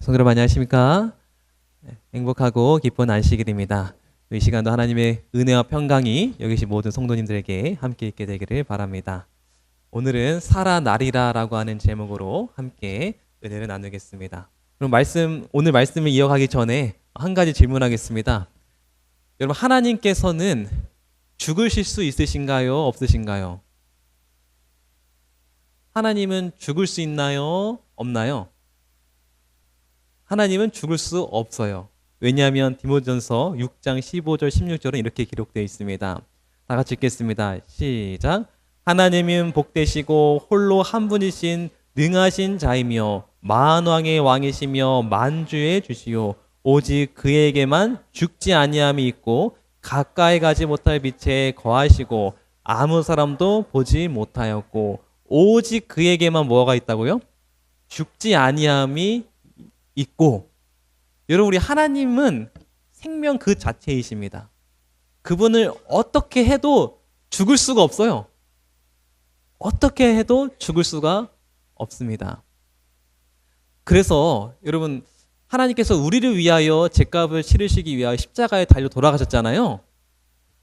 성도 여러분 안녕하십니까? 행복하고 기쁜 안식일입니다. 이 시간도 하나님의 은혜와 평강이 여기 계신 모든 성도님들에게 함께 있게 되기를 바랍니다. 오늘은 살아나리라 라고 하는 제목으로 함께 은혜를 나누겠습니다. 그럼 오늘 말씀을 이어가기 전에 한 가지 질문하겠습니다. 여러분, 하나님께서는 죽으실 수 있으신가요? 없으신가요? 하나님은 죽을 수 있나요? 없나요? 하나님은 죽을 수 없어요. 왜냐하면 디모데전서 6장 15절 16절은 이렇게 기록되어 있습니다. 다 같이 읽겠습니다. 시작. 하나님은 복되시고 홀로 한 분이신 능하신 자이며 만왕의 왕이시며 만주의 주시오. 오직 그에게만 죽지 아니함이 있고 가까이 가지 못할 빛에 거하시고 아무 사람도 보지 못하였고 오직 그에게만 뭐가 있다고요? 죽지 아니함이 있고. 여러분, 우리 하나님은 생명 그 자체이십니다. 그분을 어떻게 해도 죽을 수가 없어요. 어떻게 해도 죽을 수가 없습니다. 그래서 여러분, 하나님께서 우리를 위하여 죗값을 치르시기 위하여 십자가에 달려 돌아가셨잖아요.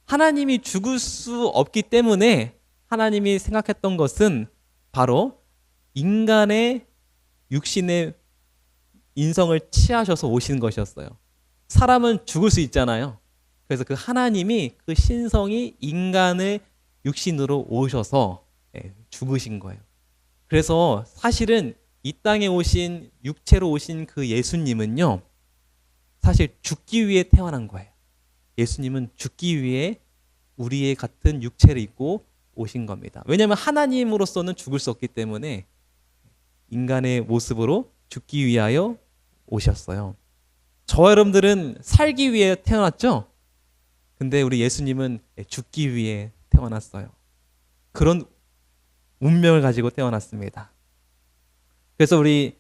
하나님이 죽을 수 없기 때문에 하나님이 생각했던 것은 바로 인간의 육신의 인성을 취하셔서 오신 것이었어요. 사람은 죽을 수 있잖아요. 그래서 그 하나님이 그 신성이 인간의 육신으로 오셔서 죽으신 거예요. 그래서 사실은 이 땅에 오신, 육체로 오신 그 예수님은요, 사실 죽기 위해 태어난 거예요. 예수님은 죽기 위해 우리의 같은 육체를 입고 오신 겁니다. 왜냐하면 하나님으로서는 죽을 수 없기 때문에 인간의 모습으로 죽기 위하여 오셨어요. 저와 여러분들은 살기 위해 태어났죠? 근데 우리 예수님은 죽기 위해 태어났어요. 그런 운명을 가지고 태어났습니다. 그래서 우리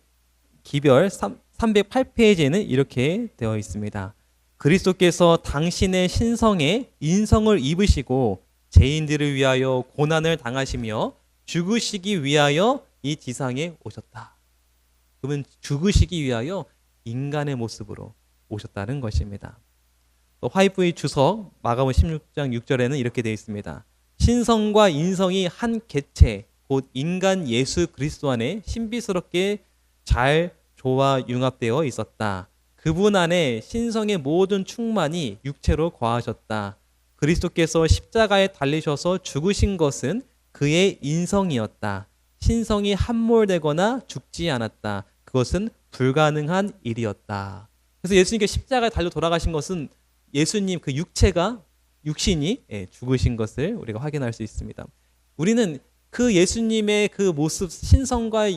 기별 308페이지에는 이렇게 되어 있습니다. 그리스도께서 당신의 신성에 인성을 입으시고 죄인들을 위하여 고난을 당하시며 죽으시기 위하여 이 지상에 오셨다. 그러면 죽으시기 위하여 인간의 모습으로 오셨다는 것입니다. 또 화이트의 주석 마가복음 16장 6절에는 이렇게 되어 있습니다. 신성과 인성이 한 객체 곧 인간 예수 그리스도 안에 신비스럽게 잘 조화 융합되어 있었다. 그분 안에 신성의 모든 충만이 육체로 거하셨다. 그리스도께서 십자가에 달리셔서 죽으신 것은 그의 인성이었다. 신성이 함몰되거나 죽지 않았다. 그것은 불가능한 일이었다. 그래서 예수님께 십자가에 달려 돌아가신 것은 예수님 그 육신이 죽으신 것을 우리가 확인할 수 있습니다. 우리는 그 예수님의 그 모습, 신성과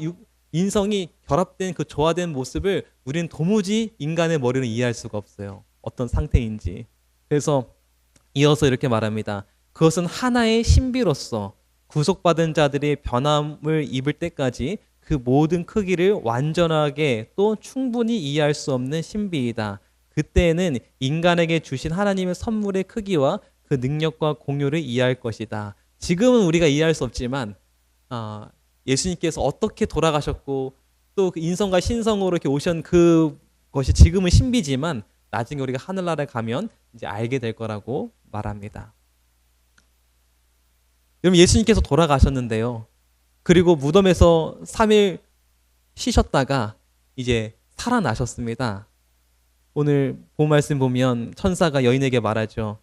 인성이 결합된 그 조화된 모습을 우리는 도무지 인간의 머리로 이해할 수가 없어요. 어떤 상태인지. 그래서 이어서 이렇게 말합니다. 그것은 하나의 신비로서 구속받은 자들이 변함을 입을 때까지 그 모든 크기를 완전하게 또 충분히 이해할 수 없는 신비이다. 그때에는 인간에게 주신 하나님의 선물의 크기와 그 능력과 공효를 이해할 것이다. 지금은 우리가 이해할 수 없지만 예수님께서 어떻게 돌아가셨고 또 그 인성과 신성으로 이렇게 오신 그것이 지금은 신비지만 나중에 우리가 하늘나라에 가면 이제 알게 될 거라고 말합니다. 여러분, 예수님께서 돌아가셨는데요. 그리고 무덤에서 3일 쉬셨다가 이제 살아나셨습니다. 오늘 본 말씀 보면 천사가 여인에게 말하죠.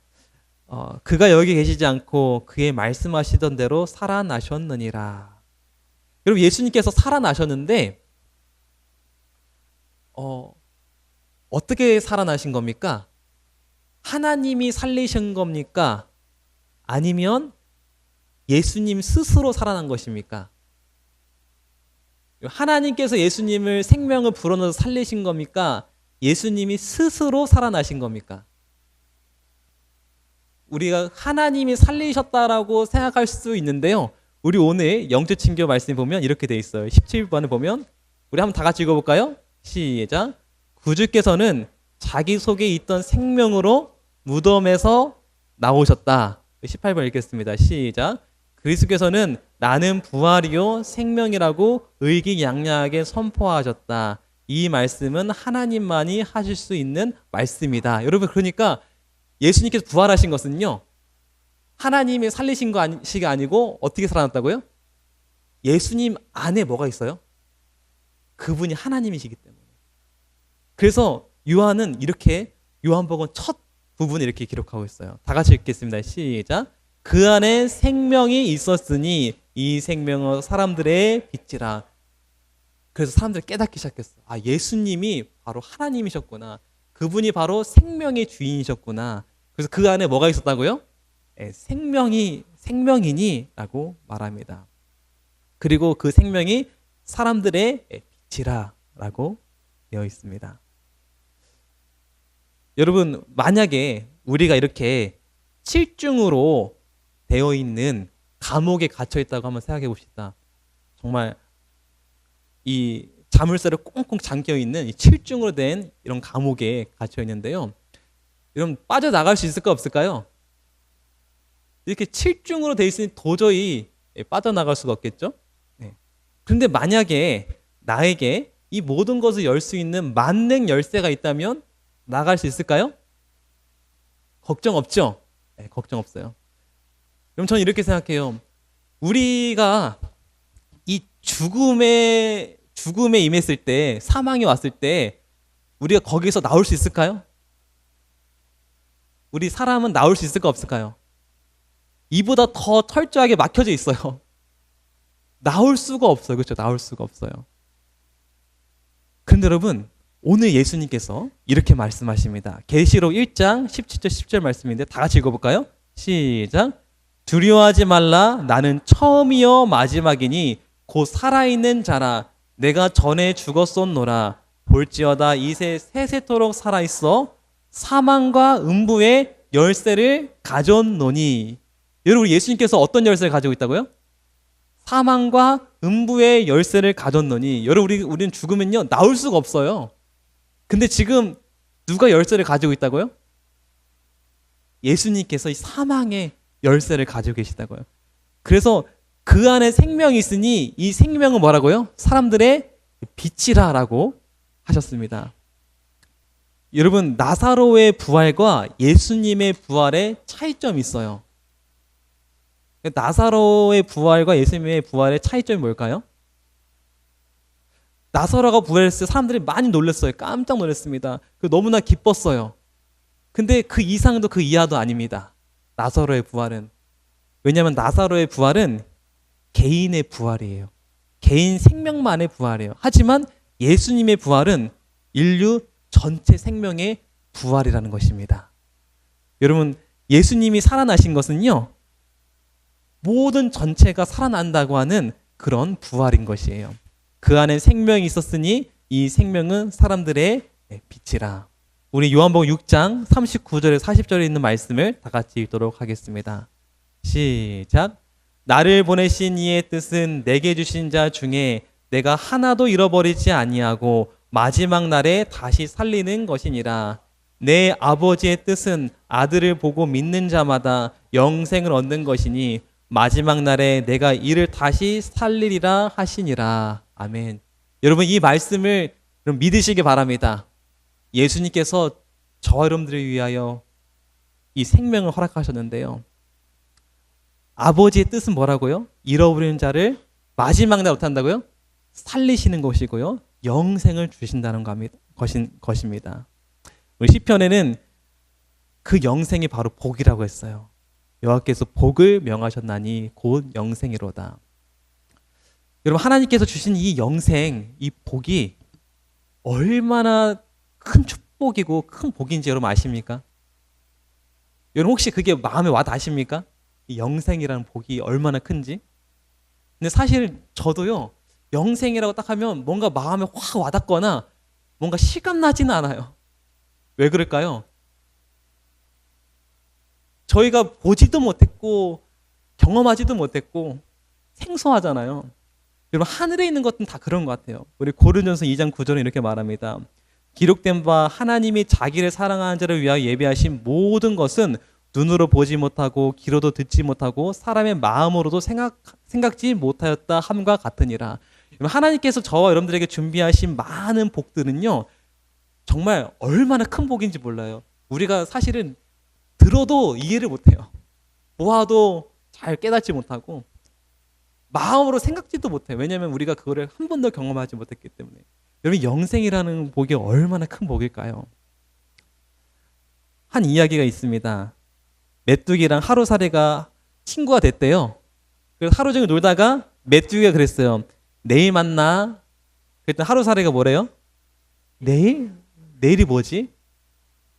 그가 여기 계시지 않고 그의 말씀하시던 대로 살아나셨느니라. 여러분, 예수님께서 살아나셨는데 어떻게 살아나신 겁니까? 하나님이 살리신 겁니까? 아니면 예수님 스스로 살아난 것입니까? 하나님께서 예수님을 생명을 불어넣어서 살리신 겁니까? 예수님이 스스로 살아나신 겁니까? 우리가 하나님이 살리셨다라고 생각할 수 있는데요. 우리 오늘 영적 친교 말씀에 보면 이렇게 돼 있어요. 17번을 보면 우리 한번 다 같이 읽어볼까요? 시작. 구주께서는 자기 속에 있던 생명으로 무덤에서 나오셨다. 18번 읽겠습니다. 시작. 그리스도께서는 나는 부활이요 생명이라고 의기양양하게 선포하셨다. 이 말씀은 하나님만이 하실 수 있는 말씀이다. 여러분, 그러니까 예수님께서 부활하신 것은요, 하나님이 살리신 것이 아니고 어떻게 살아났다고요? 예수님 안에 뭐가 있어요? 그분이 하나님이시기 때문에. 그래서 요한은 이렇게, 요한복음 첫 부분에 이렇게 기록하고 있어요. 다 같이 읽겠습니다. 시작. 그 안에 생명이 있었으니 이 생명은 사람들의 빛이라. 그래서 사람들이 깨닫기 시작했어. 아, 예수님이 바로 하나님이셨구나. 그분이 바로 생명의 주인이셨구나. 그래서 그 안에 뭐가 있었다고요? 생명이니 라고 말합니다. 그리고 그 생명이 사람들의 빛이라 라고 되어 있습니다. 여러분, 만약에 우리가 이렇게 7중으로 되어 있는 감옥에 갇혀 있다고 한번 생각해 봅시다. 정말 이 자물쇠를 꽁꽁 잠겨 있는 이 7중으로 된 이런 감옥에 갇혀 있는데요. 여러분, 빠져나갈 수 있을까 없을까요? 이렇게 7중으로 되어 있으니 도저히 빠져나갈 수가 없겠죠? 네. 그런데 만약에 나에게 이 모든 것을 열 수 있는 만능 열쇠가 있다면 나갈 수 있을까요? 걱정 없죠? 네, 걱정 없어요. 그럼 저는 이렇게 생각해요. 우리가 이 죽음에 임했을 때, 사망이 왔을 때 우리가 거기서 나올 수 있을까요? 우리 사람은 나올 수 있을까 없을까요? 이보다 더 철저하게 막혀져 있어요. 나올 수가 없어요. 그렇죠? 나올 수가 없어요. 그런데 여러분, 오늘 예수님께서 이렇게 말씀하십니다. 계시록 1장 17절 10절 말씀인데 다 같이 읽어볼까요? 시작. 두려워하지 말라. 나는 처음이요 마지막이니 곧 살아있는 자라. 내가 전에 죽었었노라. 볼지어다 이새 세세토록 살아있어 사망과 음부의 열쇠를 가졌노니. 여러분, 예수님께서 어떤 열쇠를 가지고 있다고요? 사망과 음부의 열쇠를 가졌노니. 여러분, 우리는 죽으면요 나올 수가 없어요. 근데 지금 누가 열쇠를 가지고 있다고요? 예수님께서 이 사망의 열쇠를 가지고 계시다고요. 그래서 그 안에 생명이 있으니 이 생명은 뭐라고요? 사람들의 빛이라라고 하셨습니다. 여러분, 나사로의 부활과 예수님의 부활에 차이점이 있어요. 나사로의 부활과 예수님의 부활의 차이점이 뭘까요? 나사로가 부활했을 때 사람들이 많이 놀랐어요. 깜짝 놀랐습니다. 너무나 기뻤어요. 근데 그 이상도 그 이하도 아닙니다. 나사로의 부활은. 왜냐하면 나사로의 부활은 개인의 부활이에요. 개인 생명만의 부활이에요. 하지만 예수님의 부활은 인류 전체 생명의 부활이라는 것입니다. 여러분, 예수님이 살아나신 것은요, 모든 전체가 살아난다고 하는 그런 부활인 것이에요. 그 안에 생명이 있었으니 이 생명은 사람들의 빛이라. 우리 요한복음 6장 39절에 40절에 있는 말씀을 다 같이 읽도록 하겠습니다. 시작. 나를 보내신 이의 뜻은 내게 주신 자 중에 내가 하나도 잃어버리지 아니하고 마지막 날에 다시 살리는 것이니라. 내 아버지의 뜻은 아들을 보고 믿는 자마다 영생을 얻는 것이니 마지막 날에 내가 이를 다시 살리리라 하시니라. 아멘. 여러분, 이 말씀을 믿으시기 바랍니다. 예수님께서 저와 여러분들을 위하여 이 생명을 허락하셨는데요. 아버지의 뜻은 뭐라고요? 잃어버리는 자를 마지막 날 어떻게 한다고요? 살리시는 것이고요. 영생을 주신다는 것입니다. 우리 시편에는 그 영생이 바로 복이라고 했어요. 여호와께서 복을 명하셨나니 곧 영생이로다. 여러분, 하나님께서 주신 이 영생, 이 복이 얼마나 큰 축복이고 큰 복인지 여러분 아십니까? 여러분, 혹시 그게 마음에 와 닿으십니까? 이 영생이라는 복이 얼마나 큰지? 근데 사실 저도요, 영생이라고 딱 하면 뭔가 마음에 확 와닿거나 뭔가 실감나지는 않아요. 왜 그럴까요? 저희가 보지도 못했고 경험하지도 못했고 생소하잖아요. 여러분, 하늘에 있는 것은 다 그런 것 같아요. 우리 고린도전서 2장 9절은 이렇게 말합니다. 기록된 바 하나님이 자기를 사랑하는 자를 위하여 예비하신 모든 것은 눈으로 보지 못하고 귀로도 듣지 못하고 사람의 마음으로도 생각지 못하였다 함과 같으니라. 하나님께서 저와 여러분들에게 준비하신 많은 복들은요, 정말 얼마나 큰 복인지 몰라요. 우리가 사실은 들어도 이해를 못해요. 보아도 잘 깨닫지 못하고 마음으로 생각지도 못해요. 왜냐하면 우리가 그거를 한 번도 경험하지 못했기 때문에. 여러분, 영생이라는 복이 얼마나 큰 복일까요? 한 이야기가 있습니다. 메뚜기랑 하루살이가 친구가 됐대요. 그래서 하루 종일 놀다가 메뚜기가 그랬어요. 내일 만나. 그랬더니 하루살이가 뭐래요? 내일? 내일이 뭐지?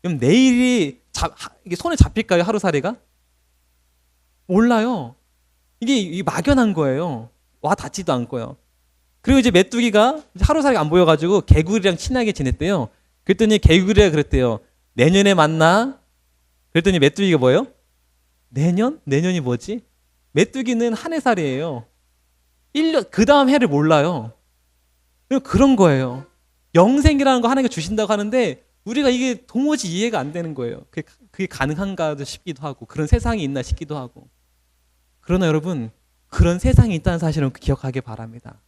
그럼 내일이 이게 손에 잡힐까요? 하루살이가? 몰라요. 이게 막연한 거예요. 와 닿지도 않고요. 그리고 이제 메뚜기가 하루살이가 안 보여가지고 개구리랑 친하게 지냈대요. 그랬더니 개구리가 그랬대요. 내년에 만나. 그랬더니 메뚜기가 뭐예요? 내년? 내년이 뭐지? 메뚜기는 한 해살이에요. 1년, 그 다음 해를 몰라요. 그런 거예요. 영생이라는 거 하나님께 주신다고 하는데 우리가 이게 도무지 이해가 안 되는 거예요. 그게 가능한가 싶기도 하고 그런 세상이 있나 싶기도 하고. 그러나 여러분, 그런 세상이 있다는 사실을 기억하기 바랍니다.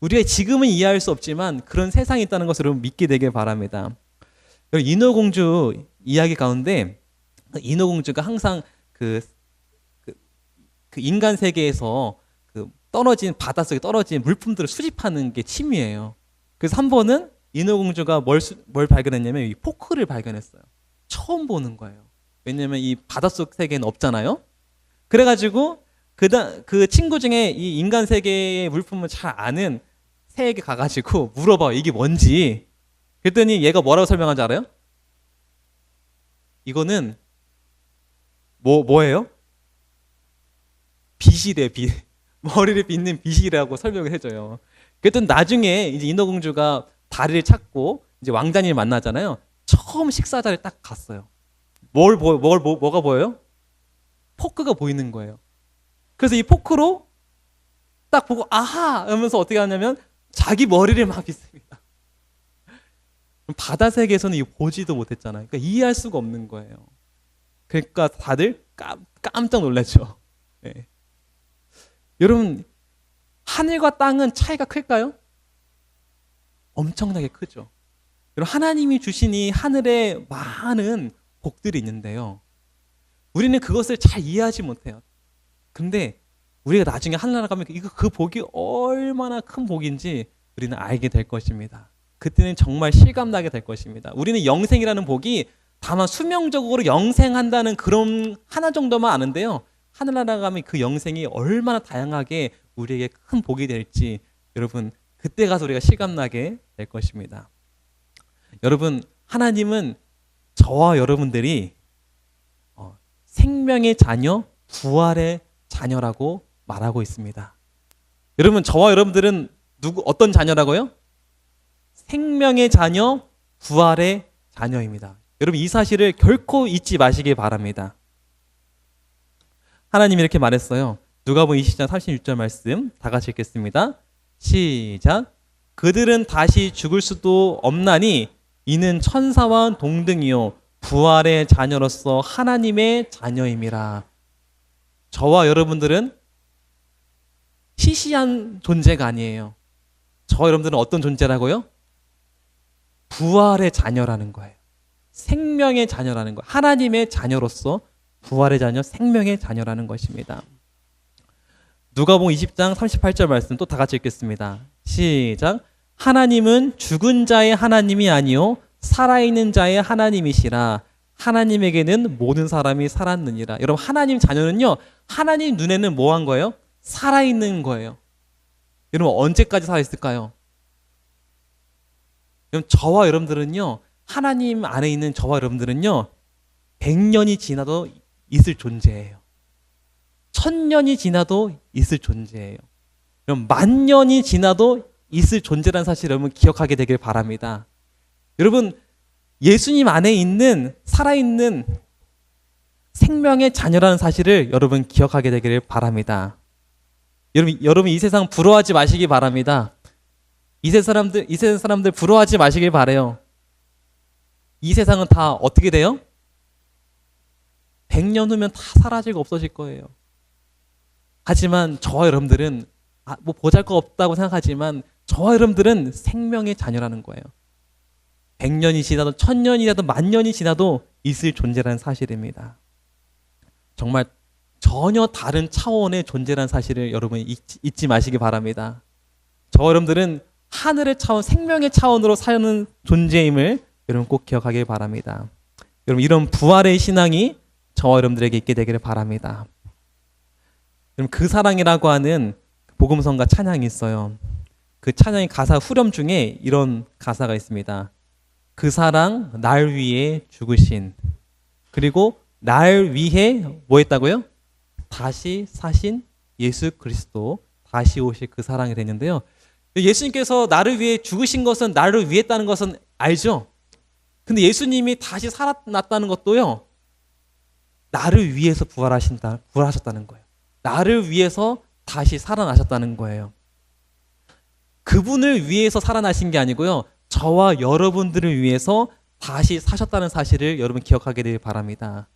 우리가 지금은 이해할 수 없지만 그런 세상이 있다는 것을 여러분 믿게 되길 바랍니다. 인어공주 이야기 가운데 인어공주가 항상 그 인간 세계에서 떨어진 바닷속에 떨어진 물품들을 수집하는 게 취미예요. 그래서 한 번은 인어공주가 뭘 발견했냐면 이 포크를 발견했어요. 처음 보는 거예요. 왜냐면 이 바닷속 세계는 없잖아요. 그래가지고 그 친구 중에 이 인간 세계의 물품을 잘 아는 새에게 가가지고 물어봐요. 이게 뭔지. 그랬더니 얘가 뭐라고 설명한지 알아요? 이거는 뭐예요? 빗이래, 빗. 머리를 빗는 빗이라고 설명을 해줘요. 그랬더니 나중에 이제 인어공주가 다리를 찾고 이제 왕자님을 만나잖아요. 처음 식사 자리에 딱 갔어요. 뭐가 보여요? 포크가 보이는 거예요. 그래서 이 포크로 딱 보고 아하 하면서 어떻게 하냐면 자기 머리를 막 빗습니다. 바다 세계에서는 이거 보지도 못했잖아요. 그러니까 이해할 수가 없는 거예요. 그러니까 다들 깜짝 놀랐죠. 네. 여러분, 하늘과 땅은 차이가 클까요? 엄청나게 크죠. 여러분, 하나님이 주신 이 하늘에 많은 복들이 있는데요. 우리는 그것을 잘 이해하지 못해요. 근데 우리가 나중에 하늘나라 가면 그 복이 얼마나 큰 복인지 우리는 알게 될 것입니다. 그때는 정말 실감나게 될 것입니다. 우리는 영생이라는 복이 다만 수명적으로 영생한다는 그런 하나 정도만 아는데요. 하늘나라 가면 그 영생이 얼마나 다양하게 우리에게 큰 복이 될지 여러분 그때 가서 우리가 실감나게 될 것입니다. 여러분, 하나님은 저와 여러분들이 생명의 자녀, 부활의 자녀라고 말하고 있습니다. 여러분, 저와 여러분들은 어떤 자녀라고요? 생명의 자녀, 부활의 자녀입니다. 여러분, 이 사실을 결코 잊지 마시기 바랍니다. 하나님이 이렇게 말했어요. 누가복음 20장 36절 말씀 다 같이 읽겠습니다. 시작. 그들은 다시 죽을 수도 없나니 이는 천사와 동등이요 부활의 자녀로서 하나님의 자녀임이라. 저와 여러분들은 시시한 존재가 아니에요. 저와 여러분들은 어떤 존재라고요? 부활의 자녀라는 거예요. 생명의 자녀라는 거예요. 하나님의 자녀로서 부활의 자녀, 생명의 자녀라는 것입니다. 누가복음 20장 38절 말씀 또 다 같이 읽겠습니다. 시작. 하나님은 죽은 자의 하나님이 아니요 살아있는 자의 하나님이시라. 하나님에게는 모든 사람이 살았느니라. 여러분, 하나님 자녀는요, 하나님 눈에는 뭐 한 거예요? 살아있는 거예요. 여러분, 언제까지 살아있을까요? 여러분, 저와 여러분들은요, 하나님 안에 있는 저와 여러분들은요, 100년이 지나도 있을 존재예요. 1000년이 지나도 있을 존재예요. 여러분, 10,000년이 지나도 있을 존재라는 사실 여러분 기억하게 되길 바랍니다. 여러분, 예수님 안에 있는 살아있는 생명의 자녀라는 사실을 여러분 기억하게 되기를 바랍니다. 여러분 이 세상 부러워하지 마시기 바랍니다. 이 세상 사람들 부러워하지 마시길 바래요. 이 세상은 다 어떻게 돼요? 100년 후면 다 사라지고 없어질 거예요. 하지만 저와 여러분들은 뭐 보잘것없다고 생각하지만 저와 여러분들은 생명의 자녀라는 거예요. 100년이 지나도 1000년이 지나도 10,000년이 지나도 있을 존재라는 사실입니다. 정말 전혀 다른 차원의 존재라는 사실을 여러분이 잊지 마시기 바랍니다. 저와 여러분들은 하늘의 차원, 생명의 차원으로 사는 존재임을 여러분 꼭 기억하길 바랍니다. 여러분 이런 부활의 신앙이 저와 여러분들에게 있게 되기를 바랍니다. 여러분 그 사랑이라고 하는 복음성가 찬양이 있어요. 그 찬양의 가사 후렴 중에 이런 가사가 있습니다. 그 사랑 날 위해 죽으신, 그리고 날 위해 뭐 했다고요? 다시 사신 예수 그리스도, 다시 오실 그 사랑이 되는데요. 예수님께서 나를 위해 죽으신 것은 나를 위해 했다는 것은 알죠? 근데 예수님이 다시 살아났다는 것도요, 나를 위해서 부활하셨다는 거예요. 나를 위해서 다시 살아나셨다는 거예요. 그분을 위해서 살아나신 게 아니고요, 저와 여러분들을 위해서 다시 사셨다는 사실을 여러분 기억하게 되길 바랍니다.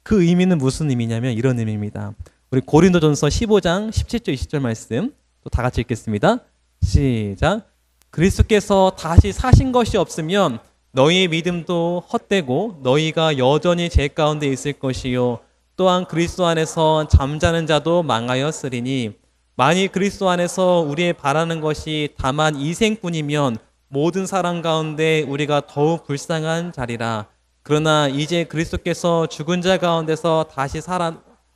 그 의미는 무슨 의미냐면 이런 의미입니다. 우리 고린도전서 15장 17절 20절 말씀 또 다 같이 읽겠습니다. 시작. 그리스도께서 다시 사신 것이 없으면 너희의 믿음도 헛되고 너희가 여전히 죄 가운데 있을 것이요 또한 그리스도 안에서 잠자는 자도 망하였으리니 만일 그리스도 안에서 우리의 바라는 것이 다만 이 생뿐이면 모든 사람 가운데 우리가 더욱 불쌍한 자리라. 그러나 이제 그리스도께서 죽은 자 가운데서 다시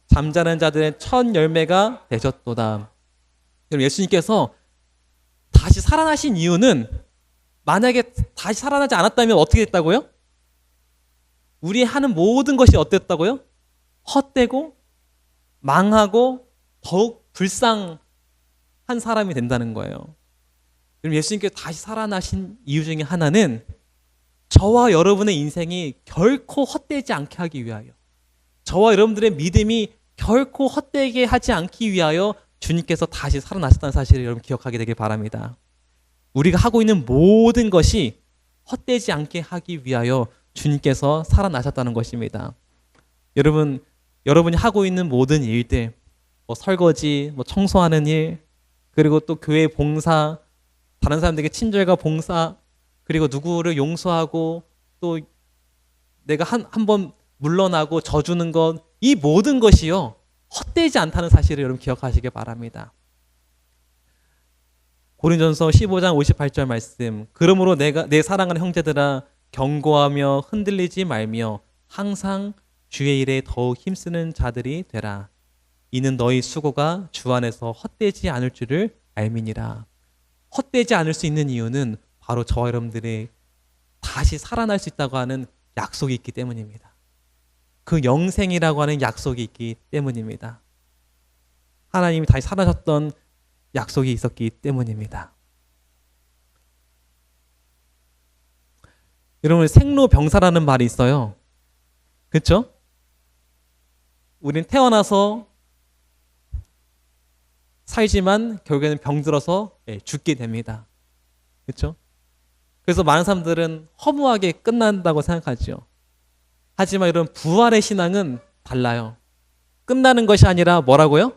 잠자는 자들의 첫 열매가 되셨도다. 여러분 예수님께서 다시 살아나신 이유는 만약에 다시 살아나지 않았다면 어떻게 됐다고요? 우리 하는 모든 것이 어땠다고요? 헛되고 망하고 더욱 불쌍한 사람이 된다는 거예요. 여러분 예수님께서 다시 살아나신 이유 중에 하나는 저와 여러분의 인생이 결코 헛되지 않게 하기 위하여, 저와 여러분들의 믿음이 결코 헛되게 하지 않기 위하여 주님께서 다시 살아나셨다는 사실을 여러분 기억하게 되길 바랍니다. 우리가 하고 있는 모든 것이 헛되지 않게 하기 위하여 주님께서 살아나셨다는 것입니다. 여러분이 하고 있는 모든 일들, 뭐 설거지, 뭐 청소하는 일, 그리고 또 교회 봉사, 다른 사람들에게 친절과 봉사, 그리고 누구를 용서하고 또 내가 한번 물러나고 져주는 것, 이 모든 것이요 헛되지 않다는 사실을 여러분 기억하시길 바랍니다. 고린도전서 15장 58절 말씀. 그러므로 내 사랑하는 형제들아 경고하며 흔들리지 말며 항상 주의 일에 더욱 힘쓰는 자들이 되라. 이는 너희 수고가 주 안에서 헛되지 않을 줄을 알미니라. 헛되지 않을 수 있는 이유는 바로 저와 여러분들이 다시 살아날 수 있다고 하는 약속이 있기 때문입니다. 그 영생이라고 하는 약속이 있기 때문입니다. 하나님이 다시 살아나셨던 약속이 있었기 때문입니다. 여러분 생로병사라는 말이 있어요. 그렇죠? 우린 태어나서 살지만 결국에는 병들어서 죽게 됩니다. 그렇죠? 그래서 많은 사람들은 허무하게 끝난다고 생각하죠. 하지만 이런 부활의 신앙은 달라요. 끝나는 것이 아니라 뭐라고요?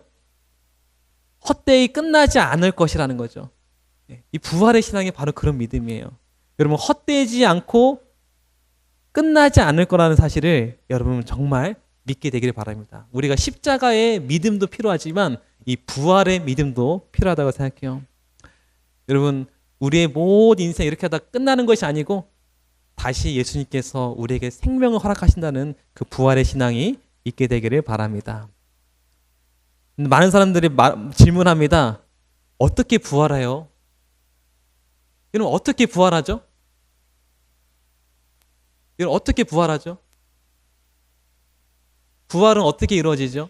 헛되이 끝나지 않을 것이라는 거죠. 이 부활의 신앙이 바로 그런 믿음이에요. 여러분 헛되지 않고 끝나지 않을 거라는 사실을 여러분 정말 믿게 되기를 바랍니다. 우리가 십자가의 믿음도 필요하지만 이 부활의 믿음도 필요하다고 생각해요. 여러분 우리의 모든 인생 이렇게 하다 끝나는 것이 아니고 다시 예수님께서 우리에게 생명을 허락하신다는 그 부활의 신앙이 있게 되기를 바랍니다. 많은 사람들이 질문합니다. 어떻게 부활해요? 여러분 어떻게 부활하죠? 여러분 어떻게 부활하죠? 부활은 어떻게 이루어지죠?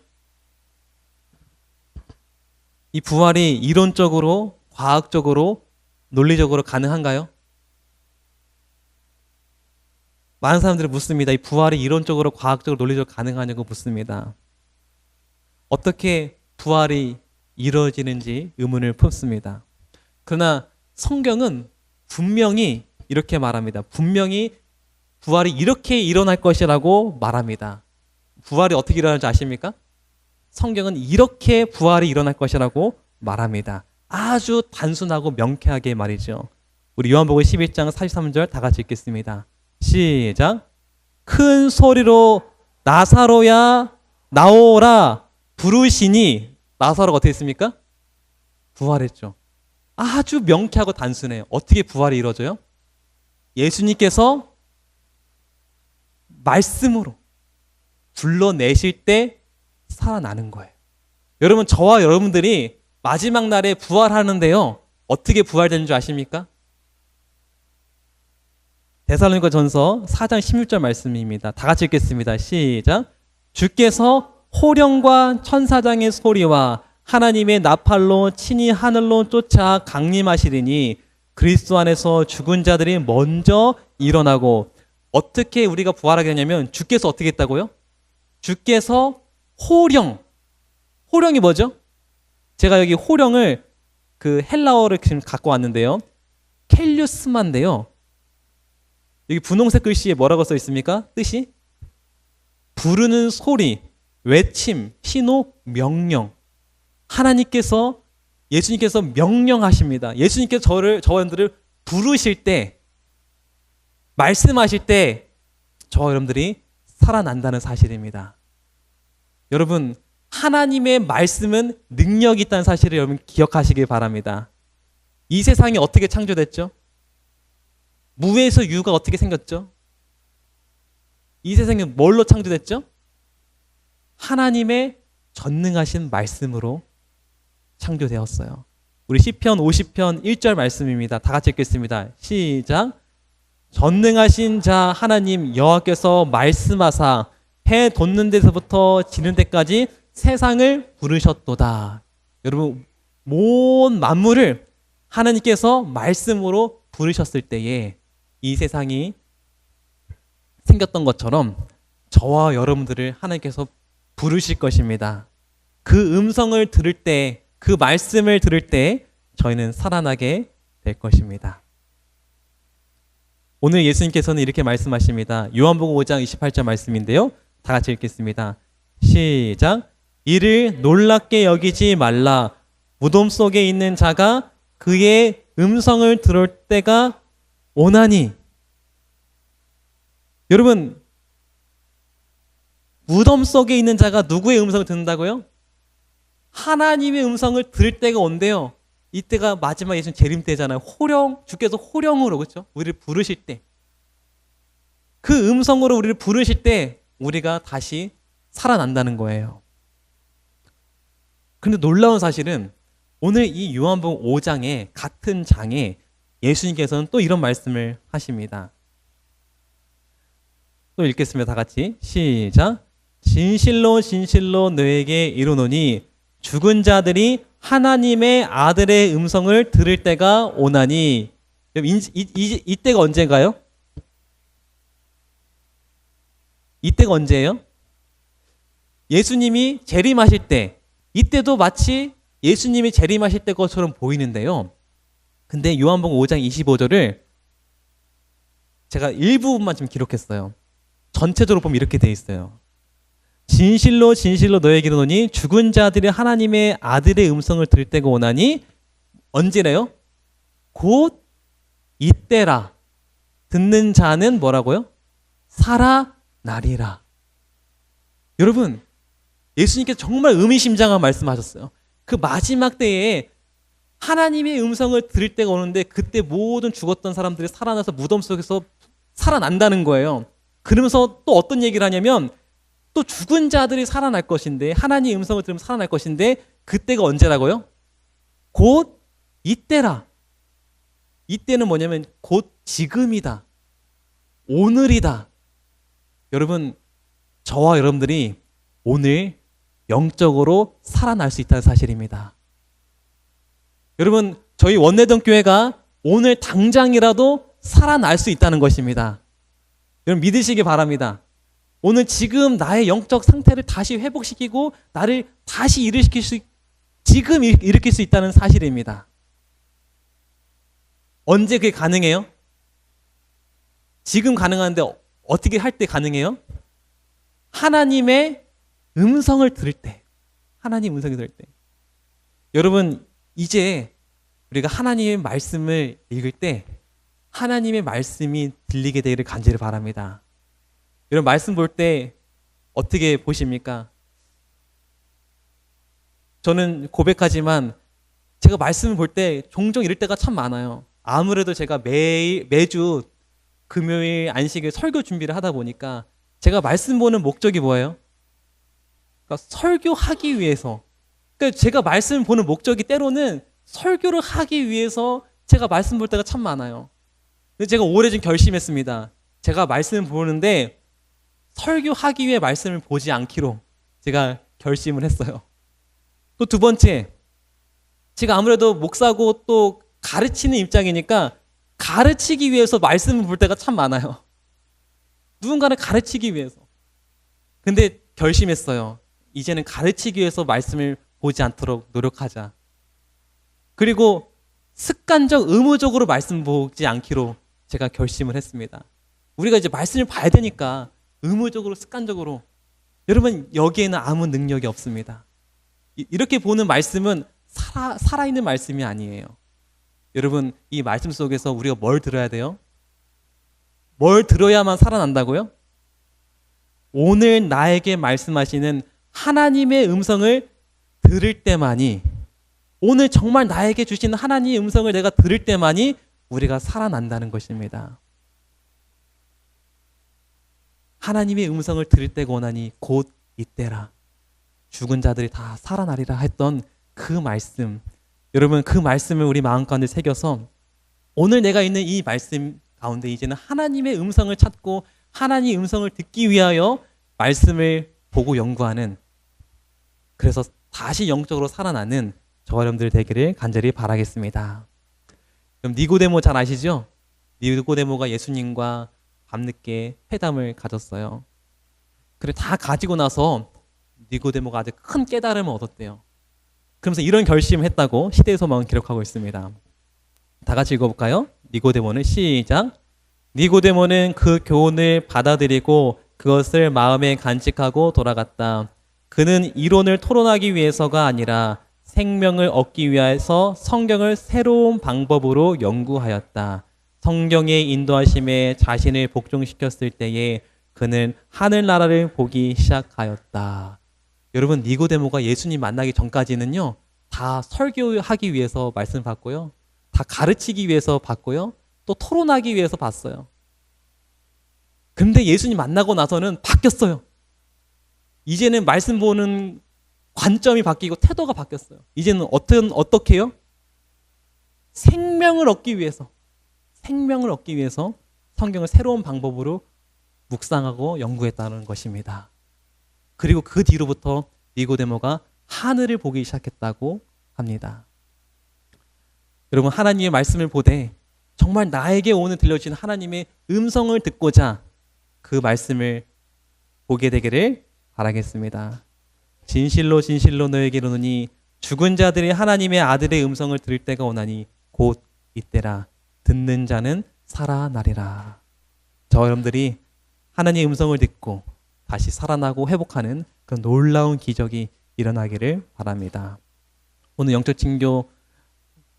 이 부활이 이론적으로, 과학적으로, 논리적으로 가능한가요? 많은 사람들이 묻습니다. 이 부활이 이론적으로, 과학적으로, 논리적으로 가능하냐고 묻습니다. 어떻게 부활이 이루어지는지 의문을 품습니다. 그러나 성경은 분명히 이렇게 말합니다. 분명히 부활이 이렇게 일어날 것이라고 말합니다. 부활이 어떻게 일어날지 아십니까? 성경은 이렇게 부활이 일어날 것이라고 말합니다. 아주 단순하고 명쾌하게 말이죠. 우리 요한복음 11장 43절 다 같이 읽겠습니다. 시작. 큰 소리로 나사로야 나오라 부르시니 나사로가 어떻게 했습니까? 부활했죠. 아주 명쾌하고 단순해요. 어떻게 부활이 이루어져요? 예수님께서 말씀으로 불러내실 때 살아나는 거예요. 여러분, 저와 여러분들이 마지막 날에 부활하는데요. 어떻게 부활되는 줄 아십니까? 데살로니가 전서 4장 16절 말씀입니다. 다 같이 읽겠습니다. 시작. 주께서 호령과 천사장의 소리와 하나님의 나팔로 친히 하늘로 쫓아 강림하시리니 그리스도 안에서 죽은 자들이 먼저 일어나고. 어떻게 우리가 부활하게 되냐면 주께서 어떻게 했다고요? 주께서 호령이 뭐죠? 제가 여기 호령을 그 헬라어를 지금 갖고 왔는데요. 켈류스마인데요. 여기 분홍색 글씨에 뭐라고 써 있습니까? 뜻이? 부르는 소리, 외침, 신호, 명령. 하나님께서, 예수님께서 명령하십니다. 예수님께서 저와 여러분들을 부르실 때, 말씀하실 때 저와 여러분들이 살아난다는 사실입니다. 여러분, 하나님의 말씀은 능력이 있다는 사실을 여러분 기억하시길 바랍니다. 이 세상이 어떻게 창조됐죠? 무에서 유가 어떻게 생겼죠? 이 세상이 뭘로 창조됐죠? 하나님의 전능하신 말씀으로 창조되었어요. 우리 시편 50편 1절 말씀입니다. 다 같이 읽겠습니다. 시작. 전능하신 자 하나님 여호와께서 말씀하사 해 돋는 데서부터 지는 데까지 세상을 부르셨도다. 여러분, 모든 만물을 하나님께서 말씀으로 부르셨을 때에 이 세상이 생겼던 것처럼 저와 여러분들을 하나님께서 부르실 것입니다. 그 음성을 들을 때, 그 말씀을 들을 때 저희는 살아나게 될 것입니다. 오늘 예수님께서는 이렇게 말씀하십니다. 요한복음 5장 28절 말씀인데요. 다 같이 읽겠습니다. 시작. 이를 놀랍게 여기지 말라. 무덤 속에 있는 자가 그의 음성을 들을 때가 오나니. 여러분, 무덤 속에 있는 자가 누구의 음성을 듣는다고요? 하나님의 음성을 들을 때가 온대요. 이때가 마지막 예수님 재림 때잖아요. 주께서 호령으로, 그렇죠? 우리를 부르실 때, 그 음성으로 우리를 부르실 때 우리가 다시 살아난다는 거예요. 그런데 놀라운 사실은 오늘 이 요한복음 5장의 같은 장에 예수님께서는 또 이런 말씀을 하십니다. 또 읽겠습니다. 다 같이 시작. 진실로 진실로 너에게 이르노니 죽은 자들이 하나님의 아들의 음성을 들을 때가 오나니. 이때가 언제인가요? 이때가 언제예요? 예수님이 재림하실 때, 이때도 마치 예수님이 재림하실 때 것처럼 보이는데요. 근데 요한복음 5장 25절을 제가 일부분만 지금 기록했어요. 전체적으로 보면 이렇게 돼 있어요. 진실로 진실로 너에게 이르노니 죽은 자들이 하나님의 아들의 음성을 들을 때가 오나니. 언제래요? 곧 이때라. 듣는 자는 뭐라고요? 살아나리라. 여러분, 예수님께서 정말 의미심장한 말씀하셨어요. 그 마지막 때에 하나님의 음성을 들을 때가 오는데 그때 모든 죽었던 사람들이 살아나서 무덤 속에서 살아난다는 거예요. 그러면서 또 어떤 얘기를 하냐면 또 죽은 자들이 살아날 것인데, 하나님의 음성을 들으면 살아날 것인데 그때가 언제라고요? 곧 이때라. 이때는 뭐냐면 곧 지금이다. 오늘이다. 여러분, 저와 여러분들이 오늘 영적으로 살아날 수 있다는 사실입니다. 여러분, 저희 원내동 교회가 오늘 당장이라도 살아날 수 있다는 것입니다. 여러분, 믿으시기 바랍니다. 오늘 지금 나의 영적 상태를 다시 회복시키고 나를 다시 지금 일으킬 수 있다는 사실입니다. 언제 그게 가능해요? 지금 가능한데 어떻게 할 때 가능해요? 하나님의 음성을 들을 때. 하나님 음성을 들을 때. 여러분, 이제 우리가 하나님의 말씀을 읽을 때 하나님의 말씀이 들리게 되기를 간절히 바랍니다. 여러분 말씀 볼 때 어떻게 보십니까? 저는 고백하지만 제가 말씀을 볼 때 종종 이럴 때가 참 많아요. 아무래도 제가 매주 금요일 안식일 설교 준비를 하다 보니까 제가 말씀 보는 목적이 뭐예요? 그러니까 설교하기 위해서. 그러니까 제가 말씀 보는 목적이 때로는 설교를 하기 위해서 제가 말씀 볼 때가 참 많아요. 근데 제가 오래전 결심했습니다. 제가 말씀 보는데 설교하기 위해 말씀을 보지 않기로 제가 결심을 했어요. 또 두 번째, 제가 아무래도 목사고 또 가르치는 입장이니까 가르치기 위해서 말씀을 볼 때가 참 많아요. 누군가를 가르치기 위해서. 근데 결심했어요. 이제는 가르치기 위해서 말씀을 보지 않도록 노력하자. 그리고 습관적, 의무적으로 말씀 보지 않기로 제가 결심을 했습니다. 우리가 이제 말씀을 봐야 되니까 의무적으로, 습관적으로. 여러분, 여기에는 아무 능력이 없습니다. 이렇게 보는 말씀은 살아있는 말씀이 아니에요. 여러분, 이 말씀 속에서 우리가 뭘 들어야 돼요? 뭘 들어야만 살아난다고요? 오늘 나에게 말씀하시는 하나님의 음성을 들을 때만이, 오늘 정말 나에게 주시는 하나님의 음성을 내가 들을 때만이 우리가 살아난다는 것입니다. 하나님의 음성을 들을 때가 오나니 곧 이때라. 죽은 자들이 다 살아나리라 했던 그 말씀. 여러분, 그 말씀을 우리 마음 가운데 새겨서 오늘 내가 있는 이 말씀 가운데 이제는 하나님의 음성을 찾고 하나님의 음성을 듣기 위하여 말씀을 보고 연구하는, 그래서 다시 영적으로 살아나는 저와 여러분들 되기를 간절히 바라겠습니다. 그럼 니고데모 잘 아시죠? 니고데모가 예수님과 밤늦게 회담을 가졌어요. 그래 다 가지고 나서 니고데모가 아주 큰 깨달음을 얻었대요. 그러면서 이런 결심을 했다고 시대의 소망은 기록하고 있습니다. 다 같이 읽어볼까요? 니고데모는 시작. 니고데모는 그 교훈을 받아들이고 그것을 마음에 간직하고 돌아갔다. 그는 이론을 토론하기 위해서가 아니라 생명을 얻기 위해서 성경을 새로운 방법으로 연구하였다. 성경의 인도하심에 자신을 복종시켰을 때에 그는 하늘나라를 보기 시작하였다. 여러분, 니고데모가 예수님 만나기 전까지는요, 다 설교하기 위해서 말씀 받고요, 다 가르치기 위해서 받고요, 또 토론하기 위해서 봤어요. 근데 예수님 만나고 나서는 바뀌었어요. 이제는 말씀 보는 관점이 바뀌고 태도가 바뀌었어요. 이제는 어떻게 해요? 생명을 얻기 위해서 성경을 새로운 방법으로 묵상하고 연구했다는 것입니다. 그리고 그 뒤로부터 니고데모가 하늘을 보기 시작했다고 합니다. 여러분, 하나님의 말씀을 보되 정말 나에게 오늘 들려주신 하나님의 음성을 듣고자 그 말씀을 보게 되기를 바라겠습니다. 진실로 진실로 너에게 이르노니 죽은 자들이 하나님의 아들의 음성을 들을 때가 오나니 곧 이때라. 듣는 자는 살아나리라. 저와 여러분들이 하나님의 음성을 듣고 다시 살아나고 회복하는 그런 놀라운 기적이 일어나기를 바랍니다. 오늘 영적 진교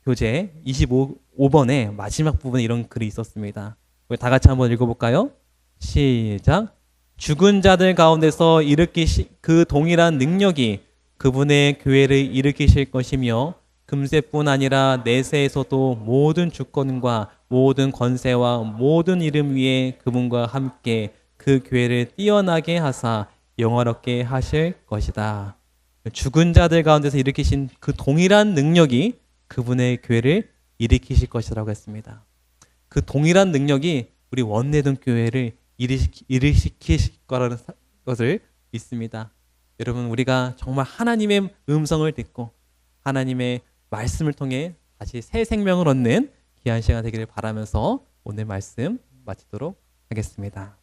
교재 25번에 마지막 부분에 이런 글이 있었습니다. 우리 다 같이 한번 읽어볼까요? 시작. 죽은 자들 가운데서 일으키시 그 동일한 능력이 그분의 교회를 일으키실 것이며 금세뿐 아니라 내세에서도 모든 주권과 모든 권세와 모든 이름 위에 그분과 함께 그 교회를 뛰어나게 하사 영화롭게 하실 것이다. 죽은 자들 가운데서 일으키신 그 동일한 능력이 그분의 교회를 일으키실 것이라고 했습니다. 그 동일한 능력이 우리 원내동 교회를 일으키실 거라는 것을 믿습니다. 여러분, 우리가 정말 하나님의 음성을 듣고 하나님의 말씀을 통해 다시 새 생명을 얻는 귀한 시간 되기를 바라면서 오늘 말씀 마치도록 하겠습니다.